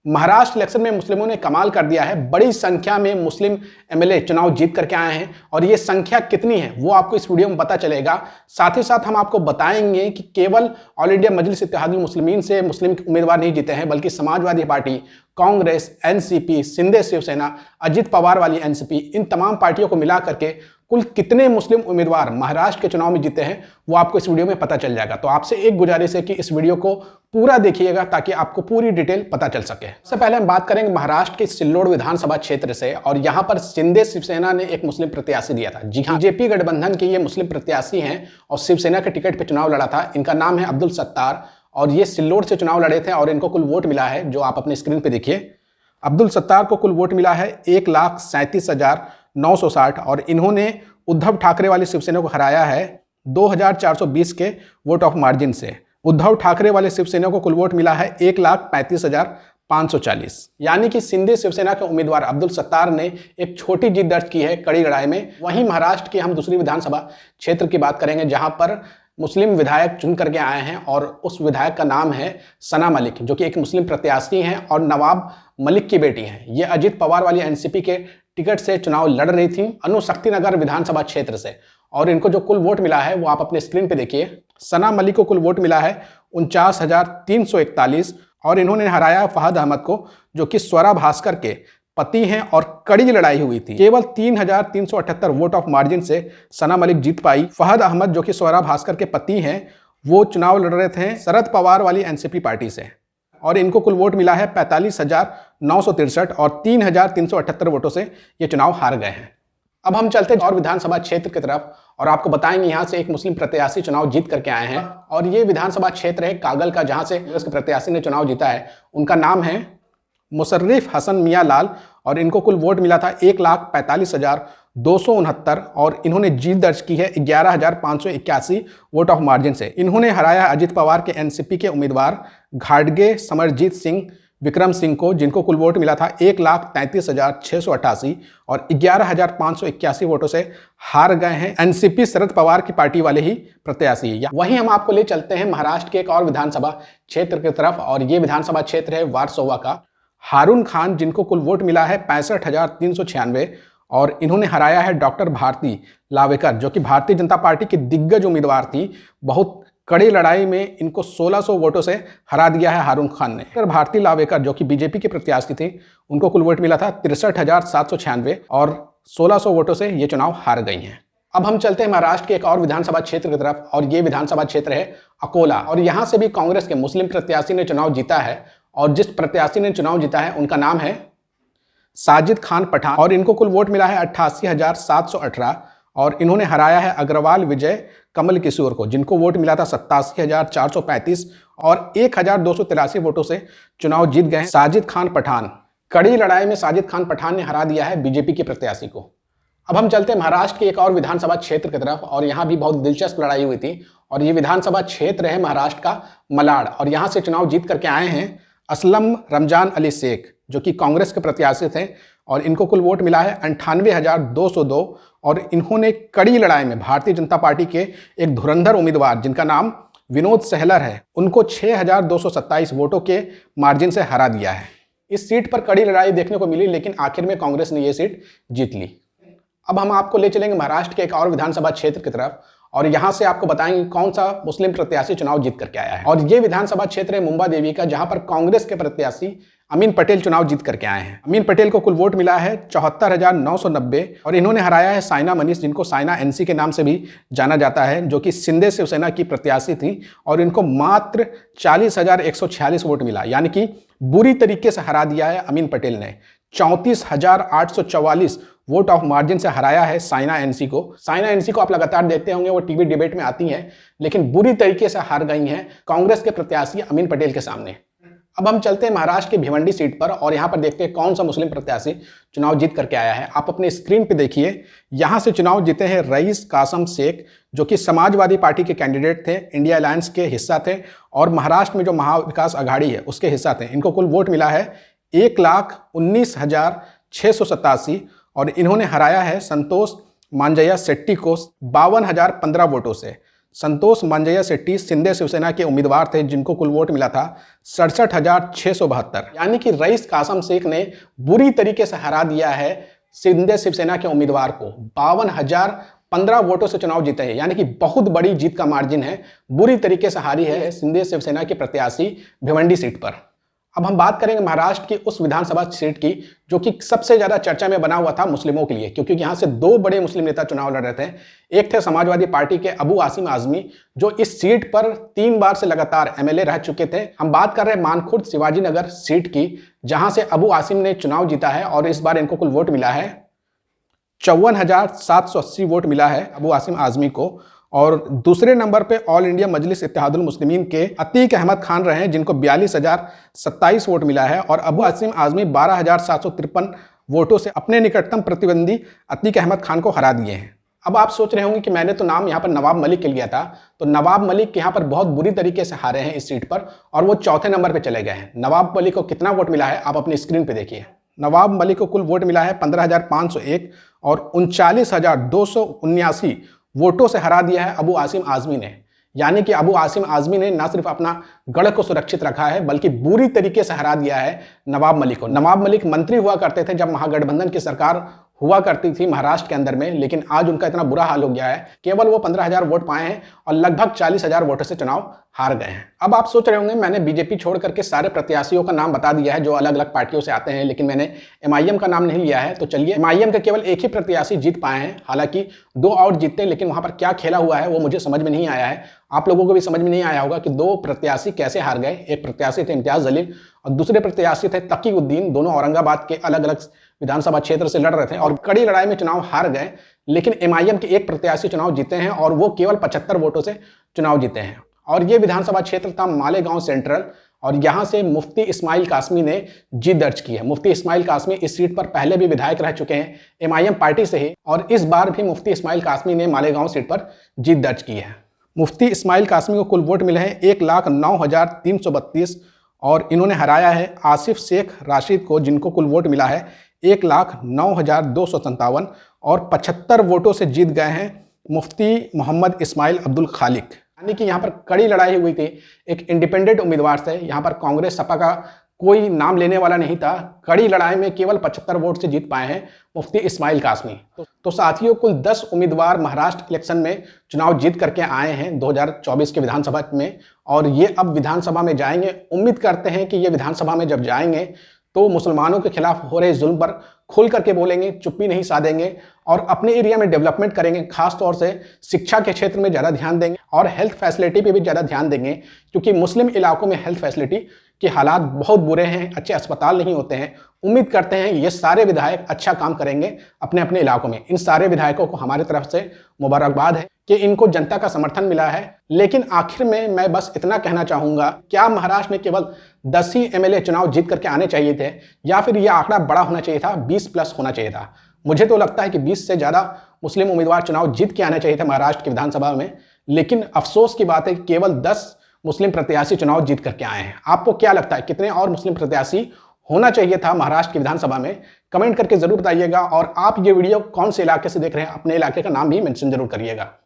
Maharashtra election में मुस्लिमों ने कमाल कर दिया है। बड़ी संख्या में मुस्लिम एमएलए चुनाव जीत करके आए हैं और ये संख्या कितनी है वो आपको इस वीडियो में पता चलेगा। साथ ही साथ हम आपको बताएंगे कि केवल ऑल इंडिया मजलिस इत्तेहादुल मुस्लिमीन से मुस्लिम उम्मीदवार नहीं जीते हैं, बल्कि समाजवादी पार्टी, कांग्रेस, एनसीपी, शिंदे शिवसेना, अजित पवार वाली एनसीपी, इन तमाम पार्टियों को मिला करके कुल कितने मुस्लिम उम्मीदवार महाराष्ट्र के चुनाव में जीते हैं वो आपको इस वीडियो में पता चल जाएगा। तो आपसे एक गुजारिश है कि इस वीडियो को पूरा देखिएगा ताकि आपको पूरी डिटेल पता चल सके। सबसे पहले हम बात करेंगे महाराष्ट्र के सिल्लोड विधानसभा क्षेत्र से, और यहां पर शिंदे शिवसेना ने एक मुस्लिम प्रत्याशी दिया था। जी हाँ, बीजेपी गठबंधन के ये मुस्लिम प्रत्याशी हैं और शिवसेना के टिकट पर चुनाव लड़ा था। इनका नाम है अब्दुल सत्तार और ये सिल्लोड से चुनाव लड़े थे और इनको कुल वोट मिला है जो आप अपने स्क्रीन पर देखिए। अब्दुल सत्तार को कुल वोट मिला है 1,37,960 और इन्होंने उद्धव ठाकरे वाली शिवसेना को हराया है 2,420 के वोट ऑफ मार्जिन से। उद्धव ठाकरे वाले शिवसेना को कुल वोट मिला है 1,35,540। यानी कि शिंदे शिवसेना के उम्मीदवार अब्दुल सत्तार ने एक छोटी जीत दर्ज की है कड़ी लड़ाई में। वहीं महाराष्ट्र की हम दूसरी विधानसभा क्षेत्र की बात करेंगे जहां पर मुस्लिम विधायक चुन करके आए हैं और उस विधायक का नाम है सना मलिक, जो कि एक मुस्लिम प्रत्याशी हैं और नवाब मलिक की बेटी हैं। ये अजित पवार वाली एनसीपी के टिकट से चुनाव लड़ रही थी अनुशक्तिनगर विधानसभा क्षेत्र से, और इनको जो कुल वोट मिला है वो आप अपने स्क्रीन पे देखिए। सना मलिक को कुल वोट मिला है 49,341 और इन्होंने हराया फहद अहमद को, जो कि स्वरा भास्कर के पति हैं और कड़ी लड़ाई हुई थी। केवल 3,378 वोट ऑफ मार्जिन से सना मलिक जीत पाई। फहद अहमद जो कि स्वरा भास्कर के पति हैं वो चुनाव लड़ रहे थे शरद पवार वाली एनसीपी पार्टी से, और इनको कुल वोट मिला है 45,963 और 3,378 वोटों से ये चुनाव हार गए हैं। अब हम चलते हैं और विधानसभा क्षेत्र की तरफ और आपको बताएंगे यहाँ से एक मुस्लिम प्रत्याशी चुनाव जीत करके आए हैं और ये विधानसभा क्षेत्र है कागल का, जहाँ से कांग्रेस के प्रत्याशी ने चुनाव जीता है। उनका नाम है मुशर्रिफ हसन मियाँ लाल और इनको कुल वोट मिला था 1,45,269 और इन्होंने जीत दर्ज की है 11,581 वोट ऑफ मार्जिन से। इन्होंने हराया अजित पवार के एनसीपी के उम्मीदवार घाटगे समरजीत सिंह विक्रम सिंह को, जिनको कुल वोट मिला था 1,33,688 और 11,581 वोटों से हार गए हैं एनसीपी शरद पवार की पार्टी वाले ही प्रत्याशी। वहीं हम आपको ले चलते हैं महाराष्ट्र के एक और विधानसभा क्षेत्र की तरफ और ये विधानसभा क्षेत्र है वारसोवा का। हारून खान, जिनको कुल वोट मिला है 65,396 और इन्होंने हराया है डॉक्टर भारती लावेकर, जो कि भारतीय जनता पार्टी की दिग्गज उम्मीदवार थी। बहुत कड़ी लड़ाई में इनको 1,600 वोटों से हरा दिया है हारून खान ने। डॉक्टर भारती लावेकर जो कि बीजेपी के प्रत्याशी थे, उनको कुल वोट मिला था 63,796 और 1,600 वोटों से ये चुनाव हार गई हैं। अब हम चलते हैं महाराष्ट्र के एक और विधानसभा क्षेत्र की तरफ और ये विधानसभा क्षेत्र है अकोला, और यहाँ से भी कांग्रेस के मुस्लिम प्रत्याशी ने चुनाव जीता है और जिस प्रत्याशी ने चुनाव जीता है उनका नाम है साजिद खान पठान और इनको कुल वोट मिला है 88,718 और इन्होंने हराया है अग्रवाल विजय कमल किशोर को, जिनको वोट मिला था 87,435 और 1,283 वोटों से चुनाव जीत गए साजिद खान पठान। कड़ी लड़ाई में साजिद खान पठान ने हरा दिया है बीजेपी के प्रत्याशी को। अब हम चलते हैं महाराष्ट्र के एक और विधानसभा क्षेत्र की तरफ और यहाँ भी बहुत दिलचस्प लड़ाई हुई थी और ये विधानसभा क्षेत्र है महाराष्ट्र का मलाड, और यहाँ से चुनाव जीत करके आए हैं असलम रमजान अली शेख, जो कि कांग्रेस के प्रत्याशी थे और इनको कुल वोट मिला है 98,202 और इन्होंने कड़ी लड़ाई में भारतीय जनता पार्टी के एक धुरंधर उम्मीदवार जिनका नाम विनोद सहलर है, उनको 6,227 वोटों के मार्जिन से हरा दिया है। इस सीट पर कड़ी लड़ाई देखने को मिली, लेकिन आखिर में कांग्रेस ने यह सीट जीत ली। अब हम आपको ले चलेंगे महाराष्ट्र के एक और विधानसभा क्षेत्र की तरफ और यहां से आपको बताएंगे कौन सा मुस्लिम प्रत्याशी चुनाव जीत करके आया है। और ये विधानसभा क्षेत्र है मुंबा देवी का, जहां पर कांग्रेस के प्रत्याशी अमीन पटेल चुनाव जीत करके आए हैं। अमीन पटेल को कुल वोट मिला है 74,990 और इन्होंने हराया है साइना मनीष, जिनको साइना एनसी के नाम से भी जाना जाता है, जो कि शिंदे शिवसेना की प्रत्याशी थी और इनको मात्र 40,146 वोट मिला, यानी कि बुरी तरीके से हरा दिया है अमीन पटेल ने। 34,844 वोट ऑफ मार्जिन से हराया है साइना एनसी को। साइना एनसी को आप लगातार देखते होंगे, वो टीवी डिबेट में आती हैं, लेकिन बुरी तरीके से हार गई हैं कांग्रेस के प्रत्याशी अमीन पटेल के सामने। अब हम चलते हैं महाराष्ट्र की भिवंडी सीट पर और यहां पर देखते हैं कौन सा मुस्लिम प्रत्याशी चुनाव जीत करके आया है। आप अपने स्क्रीन पे देखिए, यहां से चुनाव जीते हैं रईस कासम शेख, जो कि समाजवादी पार्टी के कैंडिडेट थे, इंडिया अलायंस के हिस्सा थे और महाराष्ट्र में जो महाविकास आघाड़ी है उसके हिस्सा थे। इनको कुल वोट मिला है 1,19,687 और इन्होंने हराया है संतोष मांजया शेट्टी को 52,015 वोटों से। संतोष मांजया शेट्टी शिंदे शिवसेना के उम्मीदवार थे, जिनको कुल वोट मिला था 67,672। यानी कि रईस कासम शेख ने बुरी तरीके से हरा दिया है शिंदे शिवसेना के उम्मीदवार को। 52,015 वोटों से चुनाव जीते हैं, यानी कि बहुत बड़ी जीत का मार्जिन है। बुरी तरीके से हारी है शिंदे शिवसेना के प्रत्याशी भिवंडी सीट पर। अब हम बात करेंगे महाराष्ट्र की उस विधानसभा सीट की जो कि सबसे ज्यादा चर्चा में बना हुआ था मुस्लिमों के लिए, क्योंकि यहां से दो बड़े मुस्लिम नेता चुनाव लड़ रहे थे। एक थे समाजवादी पार्टी के अबू आसिम आजमी, जो इस सीट पर 3 बार से लगातार एमएलए रह चुके थे। हम बात कर रहे हैं मानखुर्द शिवाजी नगर सीट की, जहां से अबू आसिम ने चुनाव जीता है और इस बार इनको कुल वोट मिला है 54,780 वोट मिला है अबू आसिम आजमी को। और दूसरे नंबर पे ऑल इंडिया मजलिस इत्तेहादुल मुस्लिमीन के अतीक अहमद खान रहे हैं, जिनको 42,027 वोट मिला है। और अबू आसिम आजमी 12,753 वोटों से अपने निकटतम प्रतिद्वंदी अतीक अहमद खान को हरा दिए हैं। अब आप सोच रहे होंगे कि मैंने तो नाम यहाँ पर नवाब मलिक के लिया था, तो नवाब मलिक यहाँ पर बहुत बुरी तरीके से हारे हैं इस सीट पर और वो चौथे नंबर पर चले गए हैं। नवाब मलिक को कितना वोट मिला है आप अपनी स्क्रीन पर देखिए। नवाब मलिक को कुल वोट मिला है 15,501 और 39,279 वोटों से हरा दिया है अबू आसिम आजमी ने। यानी कि अबू आसिम आजमी ने न सिर्फ अपना गढ़ को सुरक्षित रखा है, बल्कि बुरी तरीके से हरा दिया है नवाब मलिक को। नवाब मलिक मंत्री हुआ करते थे जब महागठबंधन की सरकार हुआ करती थी महाराष्ट्र के अंदर में, लेकिन आज उनका इतना बुरा हाल हो गया है, केवल वो 15,000 वोट पाए हैं और लगभग 40,000 वोटों से चुनाव हार गए हैं। अब आप सोच रहे होंगे मैंने बीजेपी छोड़ करके सारे प्रत्याशियों का नाम बता दिया है जो अलग अलग पार्टियों से आते हैं, लेकिन मैंने एमआईएम का नाम नहीं लिया है। तो चलिए, एमआईएम के केवल एक ही प्रत्याशी जीत पाए हैं, हालांकि 2 और जीते, लेकिन वहां पर क्या खेला हुआ है वो मुझे समझ में नहीं आया है। आप लोगों को भी समझ में नहीं आया होगा कि 2 प्रत्याशी कैसे हार गए। एक प्रत्याशी थे इम्तियाज जलील और दूसरे प्रत्याशी थे तकी उद्दीन। दोनों औरंगाबाद के अलग अलग विधानसभा क्षेत्र से लड़ रहे थे और कड़ी लड़ाई में चुनाव हार गए, लेकिन एमआईएम के एक प्रत्याशी चुनाव जीते हैं और वो केवल 75 वोटों से चुनाव जीते हैं। और ये विधानसभा क्षेत्र था मालेगांव सेंट्रल और यहां से मुफ्ती इस्माइल कासमी ने जीत दर्ज की है। मुफ्ती इस्माइल कासमी इस सीट पर पहले भी विधायक रह चुके हैं एमआईएम पार्टी से ही, और इस बार भी मुफ्ती इस्माइल कासमी ने मालेगांव सीट पर जीत दर्ज की है। मुफ्ती इस्माइल कासमी को कुल वोट मिले हैं 1,09,332 और इन्होंने हराया है आसिफ शेख राशिद को, जिनको कुल वोट मिला है 1,09,257 और 75 वोटों से जीत गए हैं मुफ्ती मोहम्मद इस्माइल अब्दुल खालिक। यानी कि यहाँ पर कड़ी लड़ाई हुई थी। एक इंडिपेंडेंट उम्मीदवार से, यहाँ पर कांग्रेस सपा का कोई नाम लेने वाला नहीं था। कड़ी लड़ाई में केवल 75 वोट से जीत पाए हैं मुफ्ती इस्माइल कासमी। तो साथियों, कुल 10 उम्मीदवार महाराष्ट्र इलेक्शन में चुनाव जीत करके आए हैं 2024 के विधानसभा में, और ये अब विधानसभा में जाएंगे। उम्मीद करते हैं कि ये विधानसभा में जब जाएंगे तो मुसलमानों के खिलाफ हो रहे जुल्म पर खुल करके बोलेंगे, चुप्पी नहीं साधेंगे और अपने एरिया में डेवलपमेंट करेंगे। खास तौर से शिक्षा के क्षेत्र में ज़्यादा ध्यान देंगे और हेल्थ फैसिलिटी पे भी ज़्यादा ध्यान देंगे, क्योंकि मुस्लिम इलाकों में हेल्थ फैसिलिटी के हालात बहुत बुरे हैं, अच्छे अस्पताल नहीं होते हैं। उम्मीद करते हैं ये सारे विधायक अच्छा काम करेंगे अपने अपने इलाकों में। इन सारे विधायकों को हमारी तरफ से मुबारकबाद है कि इनको जनता का समर्थन मिला है। लेकिन आखिर में मैं बस इतना कहना चाहूँगा, क्या महाराष्ट्र में केवल 10 ही एमएलए चुनाव जीत करके आने चाहिए थे, या फिर यह आंकड़ा बड़ा होना चाहिए था, 20 प्लस होना चाहिए था? मुझे तो लगता है कि 20 से ज़्यादा मुस्लिम उम्मीदवार चुनाव जीत के आने चाहिए थे महाराष्ट्र की विधानसभा में। लेकिन अफसोस की बात है कि केवल 10 मुस्लिम प्रत्याशी चुनाव जीत करके आए हैं। आपको क्या लगता है कितने और मुस्लिम प्रत्याशी होना चाहिए था महाराष्ट्र की विधानसभा में? कमेंट करके जरूर बताइएगा। और आप ये वीडियो कौन से इलाके से देख रहे हैं, अपने इलाके का नाम भी मेंशन जरूर करिएगा।